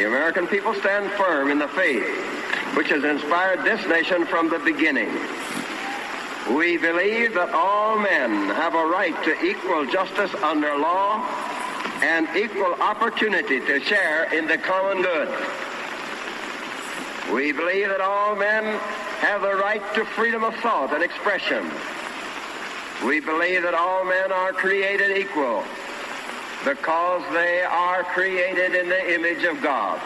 the American people stand firm in the faith which has inspired this nation from the beginning. We believe that all men have a right to equal justice under law and equal opportunity to share in the common good. We believe that all men have the right to freedom of thought and expression. We believe that all men are created equal because they are created in the image of God.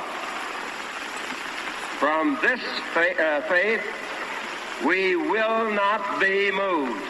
From this faith, we will not be moved.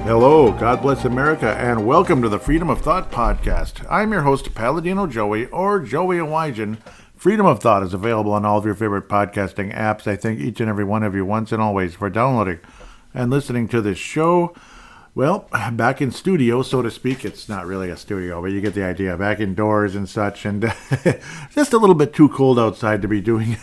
Hello, God bless America, and welcome to the Freedom of Thought podcast. I'm your host, Paladino Joey, or Joey Awajan. Freedom of Thought is available on all of your favorite podcasting apps. I thank each and every one of you once and always for downloading and listening to this show. Well, back in studio, so to speak. It's not really a studio, but you get the idea. Back indoors and such, and just a little bit too cold outside to be doing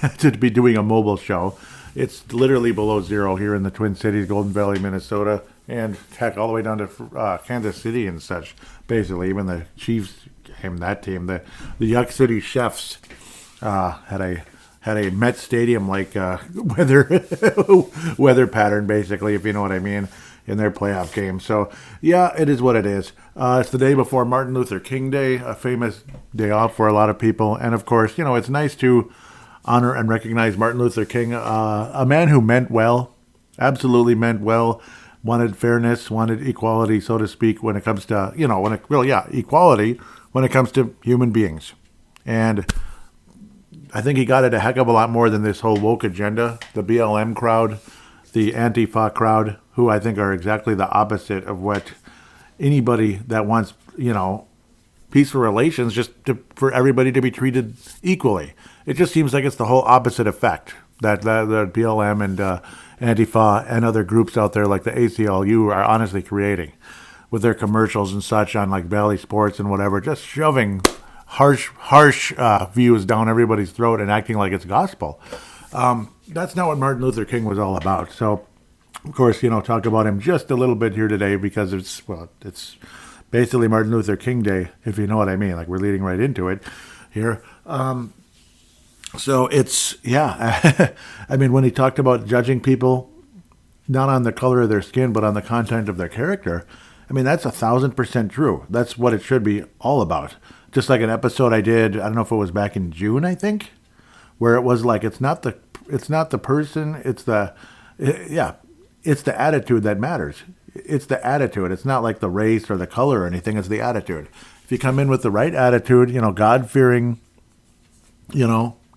a mobile show. It's literally below zero here in the Twin Cities, Golden Valley, Minnesota, and heck, all the way down to Kansas City and such. Basically, even the Chiefs, that team, the Yuck City Chefs, had a Met Stadium like weather pattern, basically, if you know what I mean, in their playoff game. So yeah, it is what it is. It's the day before Martin Luther King Day, a famous day off for a lot of people, and of course, it's nice to honor and recognize Martin Luther King, a man who meant well, absolutely meant well. Wanted fairness, wanted equality, so to speak, when it comes to, equality when it comes to human beings. And I think he got it a heck of a lot more than this whole woke agenda, the BLM crowd, the Antifa crowd, who I think are exactly the opposite of what anybody that wants, peaceful relations, for everybody to be treated equally. It just seems like it's the whole opposite effect that the BLM and Antifa and other groups out there like the ACLU are honestly creating with their commercials and such on like Valley Sports and whatever, just shoving harsh views down everybody's throat and acting like it's gospel. That's not what Martin Luther King was all about. So, of course, talk about him just a little bit here today because it's basically Martin Luther King Day, if you know what I mean. Like, we're leading right into it here. So it's, I mean, when he talked about judging people, not on the color of their skin, but on the content of their character, I mean, that's 1,000% true. That's what it should be all about. Just like an episode I did, I don't know if it was back in June, I think, where it was like, it's not the person, it's the attitude that matters. It's the attitude. It's not like the race or the color or anything. It's the attitude. If you come in with the right attitude,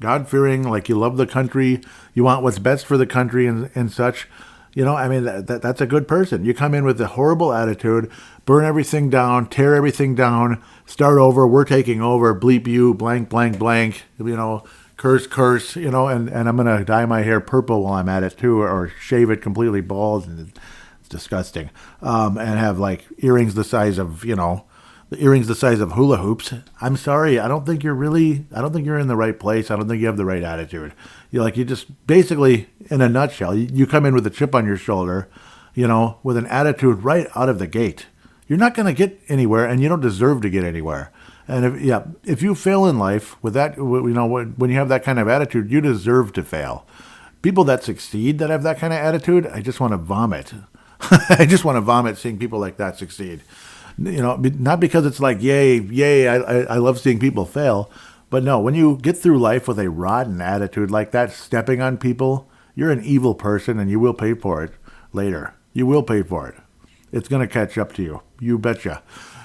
God-fearing, like you love the country, you want what's best for the country and such, I mean, that's a good person. You come in with a horrible attitude, burn everything down, tear everything down, start over, we're taking over, bleep you, blank, blank, blank, curse, and I'm going to dye my hair purple while I'm at it too, or shave it completely bald, and it's disgusting, and have like earrings the size of, hula hoops. I'm sorry. I don't think you're in the right place. I don't think you have the right attitude. You just basically, in a nutshell, you come in with a chip on your shoulder, with an attitude right out of the gate. You're not going to get anywhere, and you don't deserve to get anywhere. And if you fail in life with that, when you have that kind of attitude, you deserve to fail. People that succeed that have that kind of attitude, I just want to vomit. I just want to vomit seeing people like that succeed. Not because it's like, yay, I love seeing people fail. But no, when you get through life with a rotten attitude like that, stepping on people, you're an evil person and you will pay for it later. You will pay for it. It's going to catch up to you. You betcha.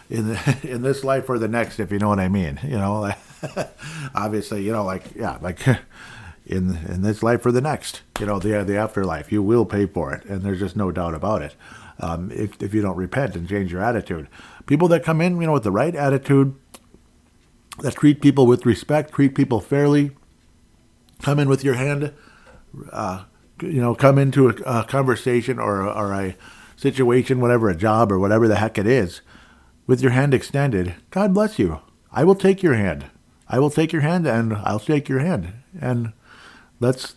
In this life or the next, if you know what I mean. Obviously, in this life or the next, the afterlife, you will pay for it. And there's just no doubt about it. If you don't repent and change your attitude. People that come in, with the right attitude, that treat people with respect, treat people fairly, come in with your hand, come into a conversation or a situation, whatever, a job or whatever the heck it is, with your hand extended, God bless you. I will take your hand. I will take your hand and I'll shake your hand. And let's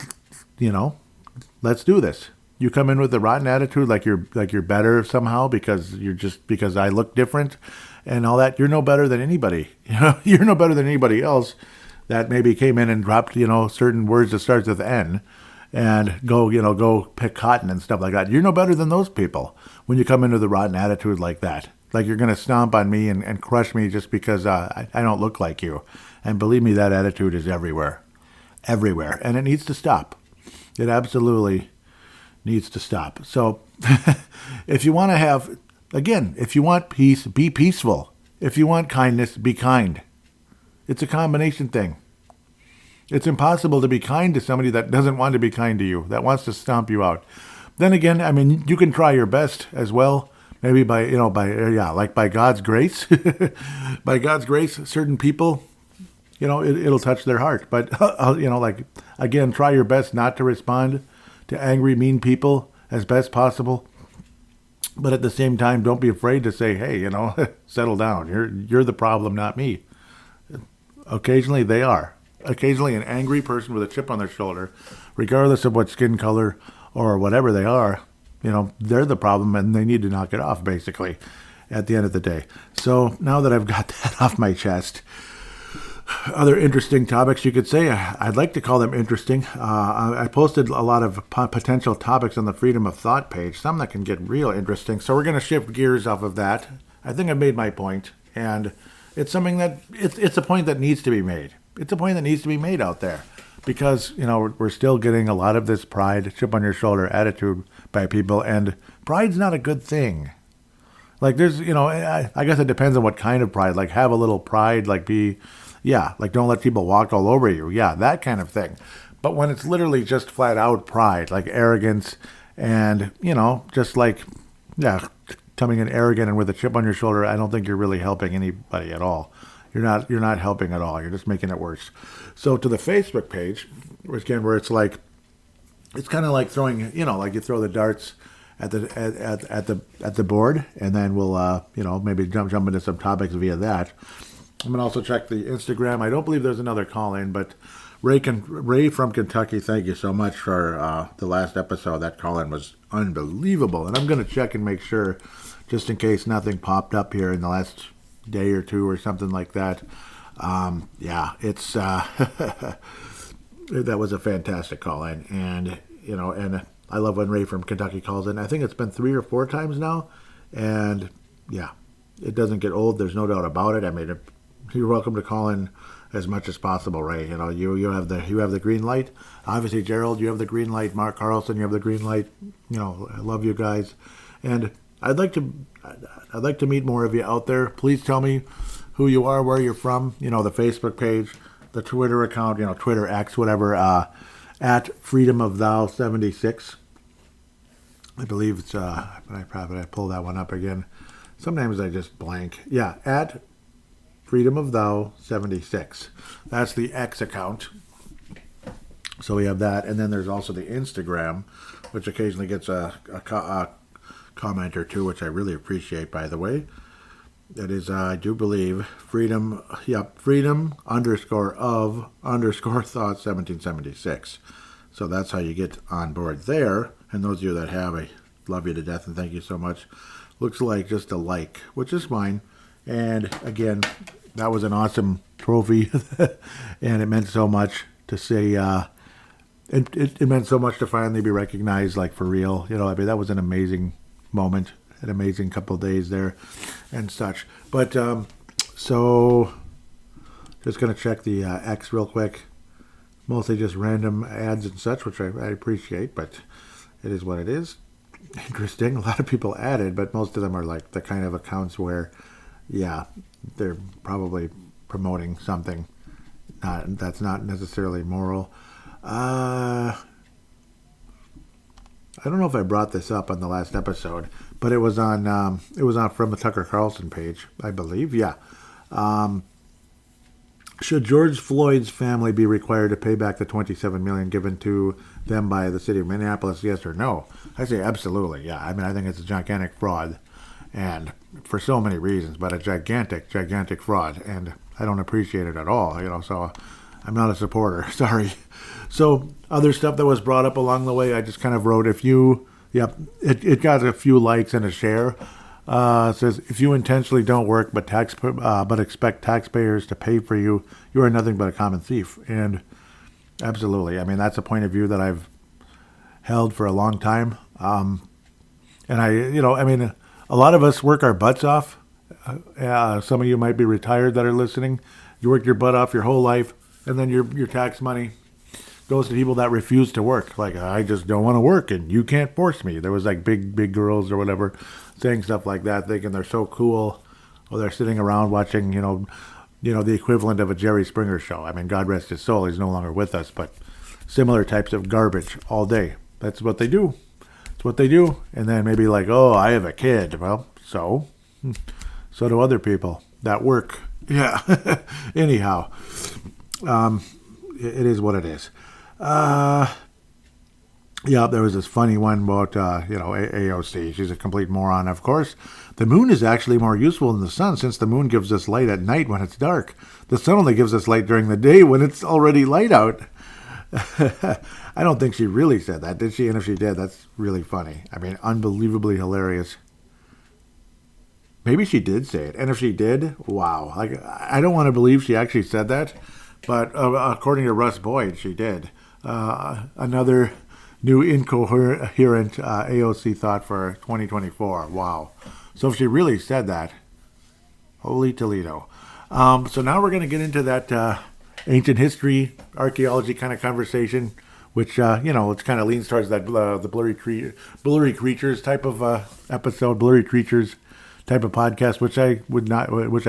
do this. You come in with a rotten attitude, like you're better somehow because I look different and all that. You're no better than anybody. You're no better than anybody else that maybe came in and dropped, certain words that starts with N and go pick cotton and stuff like that. You're no better than those people when you come into the rotten attitude like that. Like you're going to stomp on me and crush me just because I don't look like you. And believe me, that attitude is everywhere. Everywhere. And it needs to stop. It absolutely needs to stop. So if you want peace, be peaceful. If you want kindness, be kind. It's a combination thing. It's impossible to be kind to somebody that doesn't want to be kind to you, that wants to stomp you out. Then again, you can try your best as well. Maybe by God's grace. By God's grace, certain people, it'll touch their heart. But, again, try your best not to respond to angry, mean people as best possible. But at the same time, don't be afraid to say, hey, settle down. You're the problem, not me. Occasionally they are. Occasionally an angry person with a chip on their shoulder, regardless of what skin color or whatever they are, they're the problem and they need to knock it off, basically, at the end of the day. So now that I've got that off my chest, other interesting topics, you could say. I'd like to call them interesting. I posted a lot of potential topics on the Freedom of Thought page, some that can get real interesting. So we're going to shift gears off of that. I think I've made my point, and it's something that it's a point that needs to be made. It's a point that needs to be made out there because, we're still getting a lot of this pride, chip on your shoulder attitude by people, and pride's not a good thing. Like there's, I guess it depends on what kind of pride. Like have a little pride, like don't let people walk all over you. Yeah, that kind of thing. But when it's literally just flat out pride, like arrogance and, just like, coming in arrogant and with a chip on your shoulder, I don't think you're really helping anybody at all. You're not helping at all. You're just making it worse. So to the Facebook page, where it's like, it's kind of like throwing, like you throw the darts at the board, and then we'll maybe jump into some topics via that. I'm gonna also check the Instagram. I don't believe there's another call in, but Ray from Kentucky, thank you so much for the last episode. That call in was unbelievable, and I'm gonna check and make sure, just in case nothing popped up here in the last day or two or something like that. It's that was a fantastic call in, and and I love when Ray from Kentucky calls in. I think it's been 3 or 4 times now, and it doesn't get old. There's no doubt about it. I mean, you're welcome to call in as much as possible, Ray. You have the green light. Obviously, Gerald, you have the green light. Mark Carlson, you have the green light. I love you guys, and I'd like to meet more of you out there. Please tell me who you are, where you're from. The Facebook page, the Twitter account, Twitter X, whatever, at Freedom of Thou 76. I believe it's I pull that one up again. Sometimes I just blank. Yeah, at Freedom of Thou 76. That's the X account. So we have that, and then there's also the Instagram, which occasionally gets a comment or two, which I really appreciate, by the way. That is, I do believe, freedom _of_thought 1776. So that's how you get on board there. And those of you that have, I love you to death and thank you so much. Looks like just a like, which is fine. And again, that was an awesome trophy, and it meant so much to say. It meant so much to finally be recognized, like for real. You know, I mean, that was an amazing moment, an amazing couple of days there, and such. But so, just gonna check the X real quick. Mostly just random ads and such, which I appreciate, but it is what it is. Interesting. A lot of people added, but most of them are like the kind of accounts where, yeah, they're probably promoting something that's not necessarily moral. I don't know if I brought this up on the last episode, but it was on from the Tucker Carlson page, I believe. Yeah. Should George Floyd's family be required to pay back the $27 million given to them by the city of Minneapolis? Yes or no? I say absolutely. Yeah. I mean, I think it's a gigantic fraud, and for so many reasons, but a gigantic fraud, and I don't appreciate it at all. You know, so I'm not a supporter. Sorry. So other stuff that was brought up along the way, I just kind of wrote, it got a few likes and a share. It says, if you intentionally don't work but expect taxpayers to pay for you, you are nothing but a common thief. And absolutely, I mean, that's a point of view that I've held for a long time. And a lot of us work our butts off. Some of you might be retired that are listening. You worked your butt off your whole life, and then your tax money goes to people that refuse to work. Like, I just don't want to work, and you can't force me. There was like big girls or whatever saying stuff like that, thinking they're so cool, or they're sitting around watching, the equivalent of a Jerry Springer show. I mean, God rest his soul, he's no longer with us, but similar types of garbage all day. That's what they do. That's what they do. And then maybe like, oh, I have a kid. Well, so do other people that work. Yeah. Anyhow, it is what it is. There was this funny one about, AOC. She's a complete moron, of course. The moon is actually more useful than the sun, since the moon gives us light at night when it's dark. The sun only gives us light during the day when it's already light out. I don't think she really said that, did she? And if she did, that's really funny. I mean, unbelievably hilarious. Maybe she did say it. And if she did, wow. Like, I don't want to believe she actually said that. But according to Russ Boyd, she did. Another new incoherent AOC thought for 2024. Wow. So if she really said that, holy Toledo. So now we're going to get into that ancient history, archaeology kind of conversation, which, it kind of leans towards that the blurry creatures type of episode, blurry creatures type of podcast, which I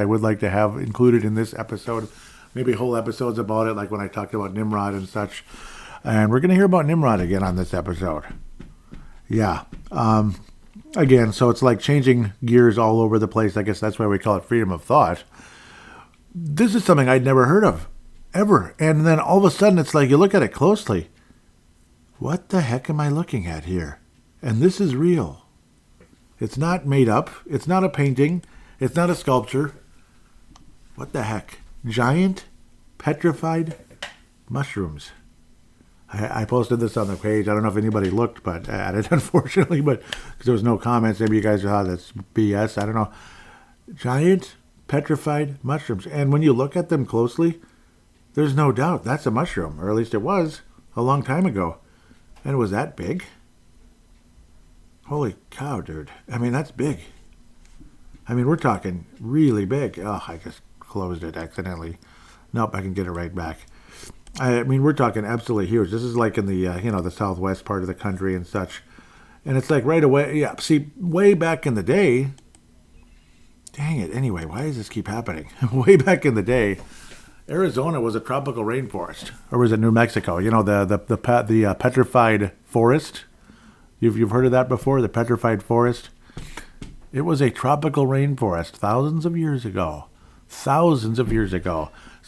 would like to have included in this episode. Maybe whole episodes about it, like when I talked about Nimrod and such. And we're going to hear about Nimrod again on this episode. Yeah. Again, so it's like changing gears all over the place. I guess that's why we call it freedom of thought. This is something I'd never heard of, ever. And then all of a sudden, it's like you look at it closely. What the heck am I looking at here? And this is real. It's not made up. It's not a painting. It's not a sculpture. What the heck? Giant petrified mushrooms. I posted this on the page. I don't know if anybody looked at it, unfortunately, but because there was no comments. Maybe you guys thought that's BS. I don't know. Giant petrified mushrooms. And when you look at them closely, there's no doubt that's a mushroom, or at least it was a long time ago. And it was that big? Holy cow, dude. I mean, that's big. I mean, we're talking really big. Oh, I just closed it accidentally. Nope, I can get it right back. I mean, we're talking absolutely huge. This is like in the, the southwest part of the country and such. And it's like right away. Yeah, see, way back in the day. Dang it. Anyway, why does this keep happening? Way back in the day, Arizona was a tropical rainforest. Or was it New Mexico? The petrified forest. You've heard of that before? The petrified forest? It was a tropical rainforest thousands of years ago.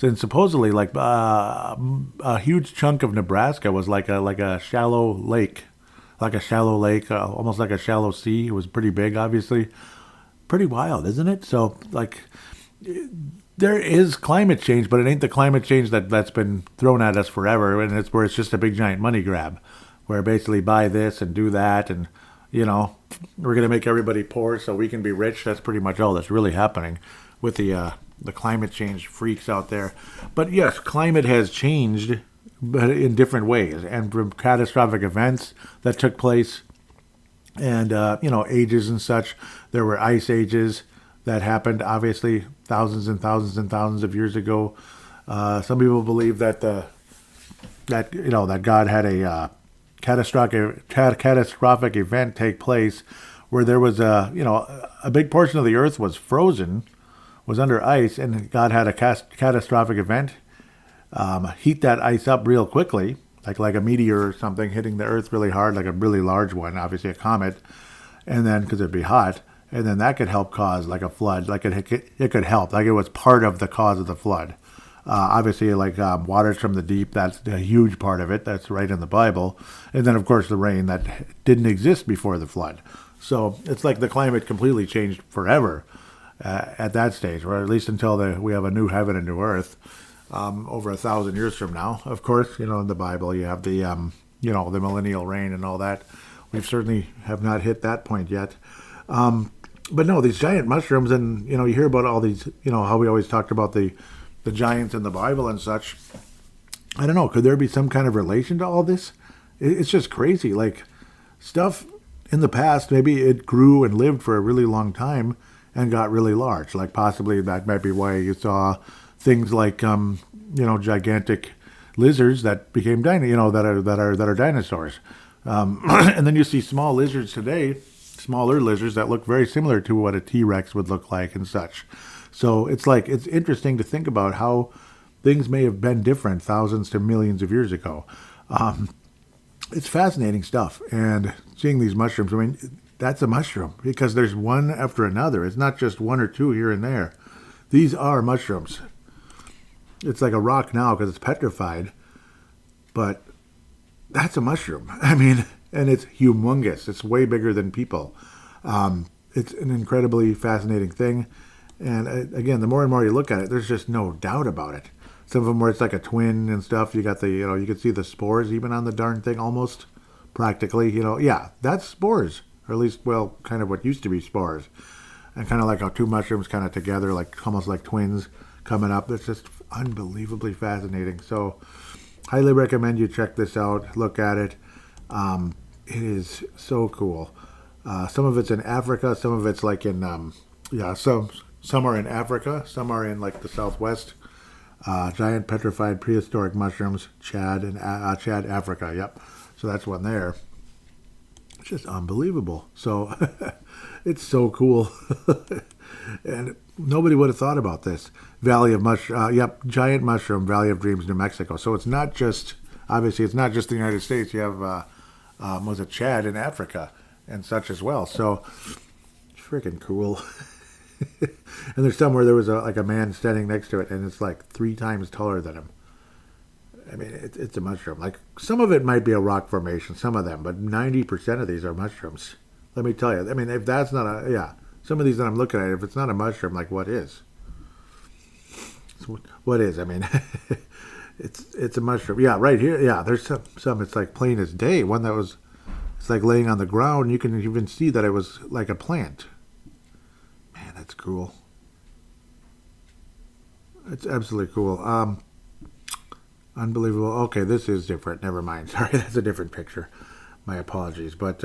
And supposedly, like a huge chunk of Nebraska was like a shallow lake, almost like a shallow sea. It was pretty big, obviously. Pretty wild, isn't it? So, like, there is climate change, but it ain't the climate change that's been thrown at us forever, and it's where it's just a big giant money grab, where basically buy this and do that, and we're gonna make everybody poor so we can be rich. That's pretty much all that's really happening with the the climate change freaks out there. But yes, climate has changed, but in different ways, and from catastrophic events that took place, and ages and such. There were ice ages that happened, obviously, thousands and thousands and thousands of years ago. Some people believe that that God had a catastrophic event take place where there was a big portion of the earth was frozen, was under ice, and God had a catastrophic event heat that ice up real quickly, like a meteor or something hitting the earth really hard, like a really large one, obviously a comet, and then because it'd be hot, and then that could help cause like a flood, like it could help, like it was part of the cause of the flood. Obviously, like waters from the deep, that's a huge part of it. That's right in the Bible. And then, of course, the rain that didn't exist before the flood. So it's like the climate completely changed forever at that stage, or at least until we have a new heaven and new earth over 1,000 years from now. Of course, in the Bible, you have the, the millennial reign and all that. We've certainly have not hit that point yet. But no, these giant mushrooms, and, you hear about all these, how we always talked about the giants in the Bible and such. I don't know. Could there be some kind of relation to all this? It's just crazy. Like, stuff in the past, maybe it grew and lived for a really long time and got really large. Like, possibly that might be why you saw things like, gigantic lizards that became that are dinosaurs. And then you see small lizards today, smaller lizards that look very similar to what a T-Rex would look like and such. So it's interesting to think about how things may have been different thousands to millions of years ago. It's fascinating stuff. And seeing these mushrooms, I mean, that's a mushroom because there's one after another. It's not just one or two here and there. These are mushrooms. It's like a rock now because it's petrified, but that's a mushroom. I mean, and it's humongous. It's way bigger than people. It's an incredibly fascinating thing. And again, the more and more you look at it, there's just no doubt about it. Some of them where it's like a twin and stuff. You got the, you can see the spores even on the darn thing almost, practically. Yeah, that's spores. Or at least, well, kind of what used to be spores. And kind of like how two mushrooms kind of together, like almost like twins coming up. It's just unbelievably fascinating. So, highly recommend you check this out. Look at it. It is so cool. Some of it's in Africa. Some of it's like in, some are in Africa, some are in like the Southwest. Giant petrified prehistoric mushrooms, Chad, Africa. Yep. So that's one there. It's just unbelievable. So it's so cool. And nobody would have thought about this. Giant mushroom, Valley of Dreams, New Mexico. So it's not just, obviously it's not just the United States. You have, Chad in Africa and such as well. So freaking cool. And there's somewhere there was a man standing next to it, and it's like 3 times taller than him. I mean, it's a mushroom. Like, some of it might be a rock formation, some of them, but 90% of these are mushrooms. Let me tell you. I mean, if that's not some of these that I'm looking at, if it's not a mushroom, like, what is? So what is? I mean, it's a mushroom. Yeah, right here. Yeah, there's some. It's like plain as day. One that was, it's like laying on the ground. You can even see that it was like a plant. Man, that's cool. It's absolutely cool. Unbelievable. Okay, this is different. Never mind. Sorry, that's a different picture. My apologies. But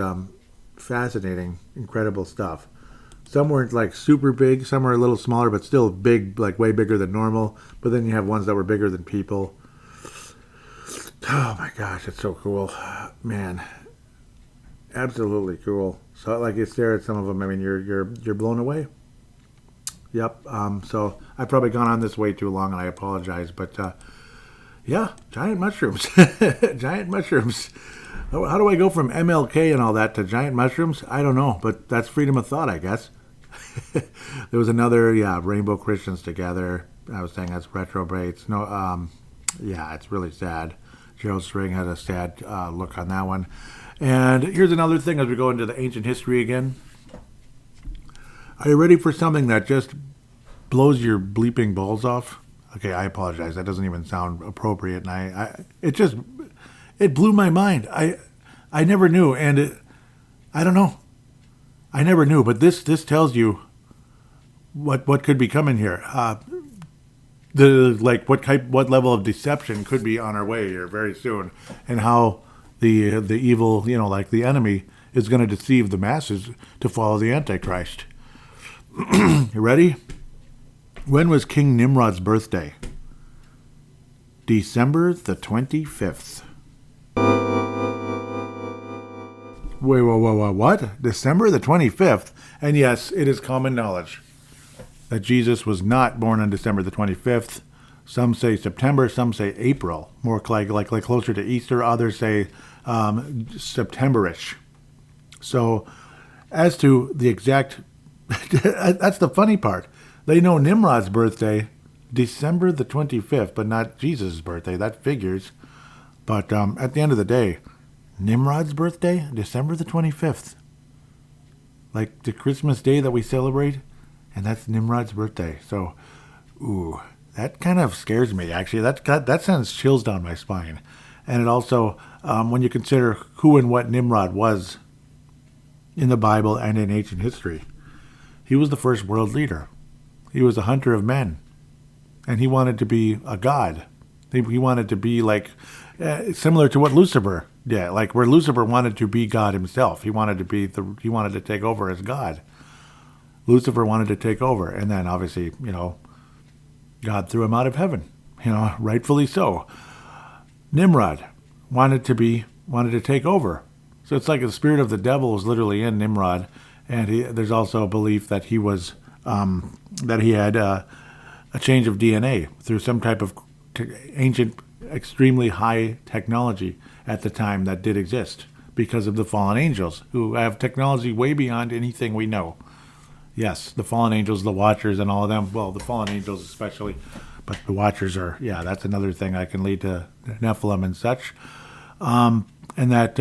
fascinating, incredible stuff. Some were like super big. Some were a little smaller, but still big, like way bigger than normal. But then you have ones that were bigger than people. Oh my gosh, it's so cool. Man, absolutely cool. So like you stare at some of them, I mean, you're blown away. Yep. So I've probably gone on this way too long, and I apologize. But yeah, giant mushrooms. Giant mushrooms. How do I go from MLK and all that to giant mushrooms? I don't know, but that's freedom of thought, I guess. There was another, Rainbow Christians Together. I was saying that's retrobates. No, it's really sad. Gerald String had a sad look on that one. And here's another thing as we go into the ancient history again. Are you ready for something that just blows your bleeping balls off? Okay, I apologize. That doesn't even sound appropriate, and it blew my mind. I never knew, and I don't know. I never knew, but this tells you what could be coming here. what level of deception could be on our way here very soon, and how the evil, like the enemy, is going to deceive the masses to follow the Antichrist. You ready? When was King Nimrod's birthday? December the 25th. Wait, what? December the 25th? And yes, it is common knowledge that Jesus was not born on December the 25th. Some say September, some say April, more like closer to Easter. Others say September-ish. So as to the exact, that's the funny part. They know Nimrod's birthday, December the 25th, but not Jesus' birthday. That figures. But at the end of the day, Nimrod's birthday, December the 25th. Like the Christmas day that we celebrate, and that's Nimrod's birthday. So, ooh, that kind of scares me, actually. That sends chills down my spine. And it also, when you consider who and what Nimrod was in the Bible and in ancient history, he was the first world leader. He was a hunter of men. And he wanted to be a god. He wanted to be like, similar to what Lucifer did, like where Lucifer wanted to be God himself. He wanted to take over as God. Lucifer wanted to take over, and then obviously, God threw him out of heaven, rightfully so. Nimrod wanted to take over. So it's like the spirit of the devil was literally in Nimrod, and there's also a belief that he was, that he had a change of DNA through some type of ancient, extremely high technology at the time that did exist because of the fallen angels, who have technology way beyond anything we know. Yes, the fallen angels, the Watchers, and all of them. Well, the fallen angels especially, but the Watchers are, that's another thing that can lead to Nephilim and such. And that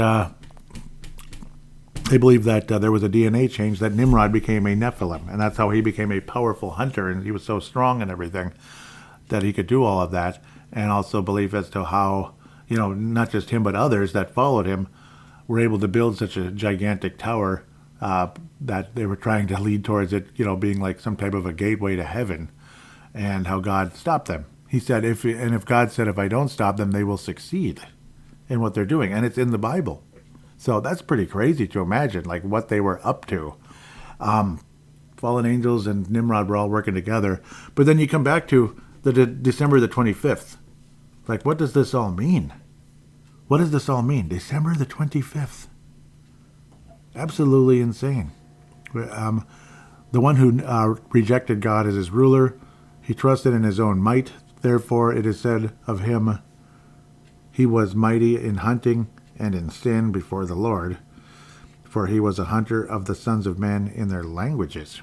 they believe that there was a DNA change, that Nimrod became a Nephilim, and that's how he became a powerful hunter, and he was so strong and everything that he could do all of that. And also belief as to how, not just him, but others that followed him were able to build such a gigantic tower that they were trying to lead towards it, being like some type of a gateway to heaven, and how God stopped them. He said, if God said, if I don't stop them, they will succeed in what they're doing. And it's in the Bible. So that's pretty crazy to imagine, like what they were up to. Fallen angels and Nimrod were all working together. But then you come back to the December the 25th. Like, what does this all mean? What does this all mean? December the 25th. Absolutely insane. The one who rejected God as his ruler, he trusted in his own might. Therefore, it is said of him, he was mighty in hunting and in sin before the Lord, for he was a hunter of the sons of men in their languages.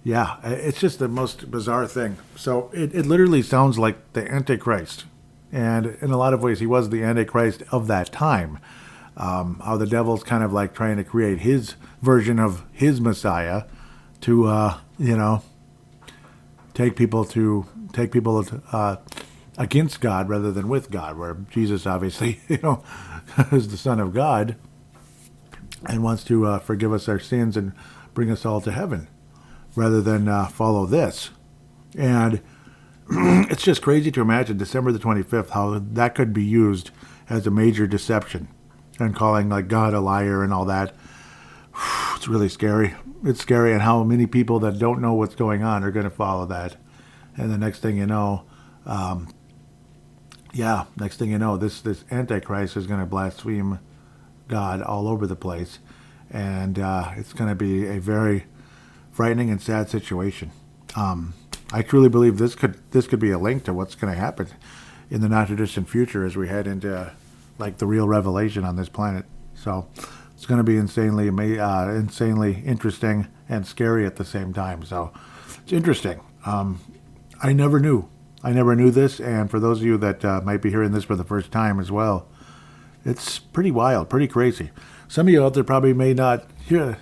Yeah, it's just the most bizarre thing. So it literally sounds like the Antichrist. And in a lot of ways, he was the Antichrist of that time. How the devil's kind of like trying to create his version of his Messiah to, take people against God rather than with God, where Jesus obviously, is the Son of God and wants to forgive us our sins and bring us all to heaven, rather than follow this. And it's just crazy to imagine December the 25th, how that could be used as a major deception, and calling like God a liar and all that. It's really scary. It's scary, and how many people that don't know what's going on are going to follow that. And the next thing you know, this Antichrist is going to blaspheme God all over the place. And it's going to be a very frightening and sad situation. I truly believe this could be a link to what's going to happen in the not too distant future as we head into like the real revelation on this planet. So it's going to be insanely interesting and scary at the same time. So it's interesting. I never knew this, and for those of you that might be hearing this for the first time as well, it's pretty wild, pretty crazy. Some of you out there probably may not have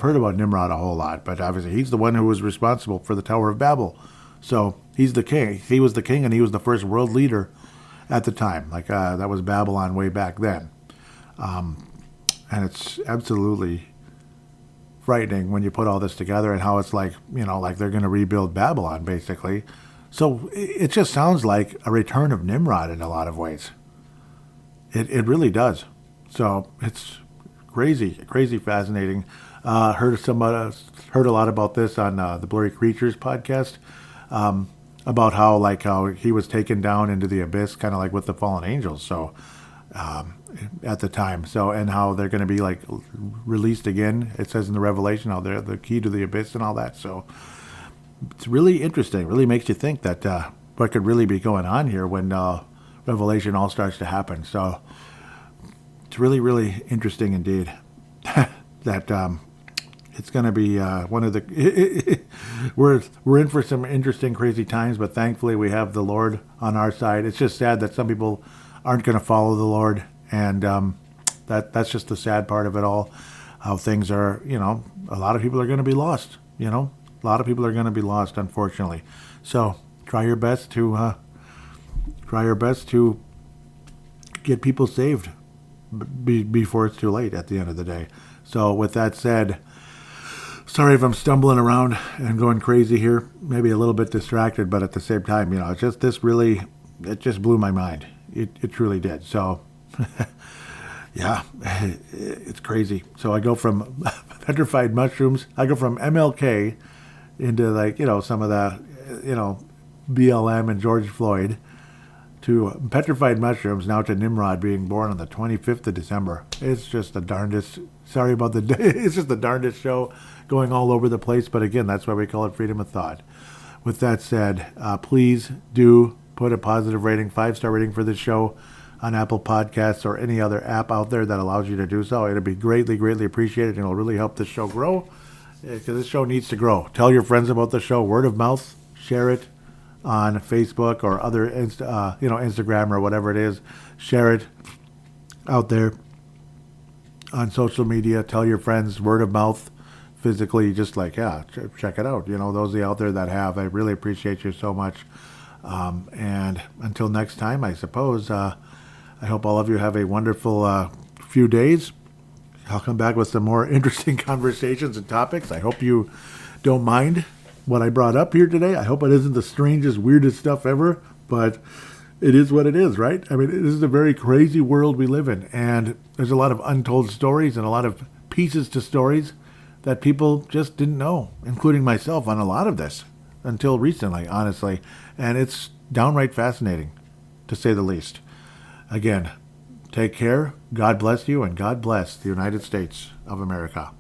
heard about Nimrod a whole lot, but obviously he's the one who was responsible for the Tower of Babel. So he's the king. He was the king, and he was the first world leader at the time. Like that was Babylon way back then. And it's absolutely frightening when you put all this together, and how it's like, like they're going to rebuild Babylon, basically. So it just sounds like a return of Nimrod in a lot of ways. It really does. So it's crazy fascinating. Heard a lot about this on the Blurry Creatures podcast, about how he was taken down into the abyss, kind of like with the fallen angels. So at the time, and how they're going to be like released again. It says in the Revelation how they're the key to the abyss and all that. So it's really interesting. Really makes you think that what could really be going on here when Revelation all starts to happen. So it's really interesting indeed. That it's going to be one of the we're in for some interesting, crazy times, but thankfully we have the Lord on our side. It's just sad that some people aren't going to follow the Lord, and that's just the sad part of it all. How things are, a lot of people are going to be lost. A lot of people are going to be lost, unfortunately. So try your best to get people saved before it's too late at the end of the day. So with that said, sorry if I'm stumbling around and going crazy here, maybe a little bit distracted, but at the same time, it just blew my mind. It truly did. So yeah, it's crazy. So I go from petrified mushrooms, I go from MLK into some of the, BLM and George Floyd, to petrified mushrooms, now to Nimrod being born on the 25th of December. It's just the darndest, sorry about the day, it's just the darndest show going all over the place. But again, that's why we call it freedom of thought. With that said, please do put a positive rating, 5-star rating for this show on Apple Podcasts or any other app out there that allows you to do so. It'll be greatly appreciated, and it'll really help this show grow, because this show needs to grow. Tell your friends about the show, word of mouth, share it on Facebook or other Instagram or whatever it is. Share it out there on social media. Tell your friends, word of mouth, physically, just check it out. Those of you out there that have, I really appreciate you so much. And until next time, I suppose, I hope all of you have a wonderful few days. I'll come back with some more interesting conversations and topics. I hope you don't mind what I brought up here today. I hope it isn't the strangest, weirdest stuff ever, but it is what it is, right? I mean, this is a very crazy world we live in, and there's a lot of untold stories and a lot of pieces to stories that people just didn't know, including myself on a lot of this until recently, honestly. And it's downright fascinating, to say the least. Again, take care, God bless you, and God bless the United States of America.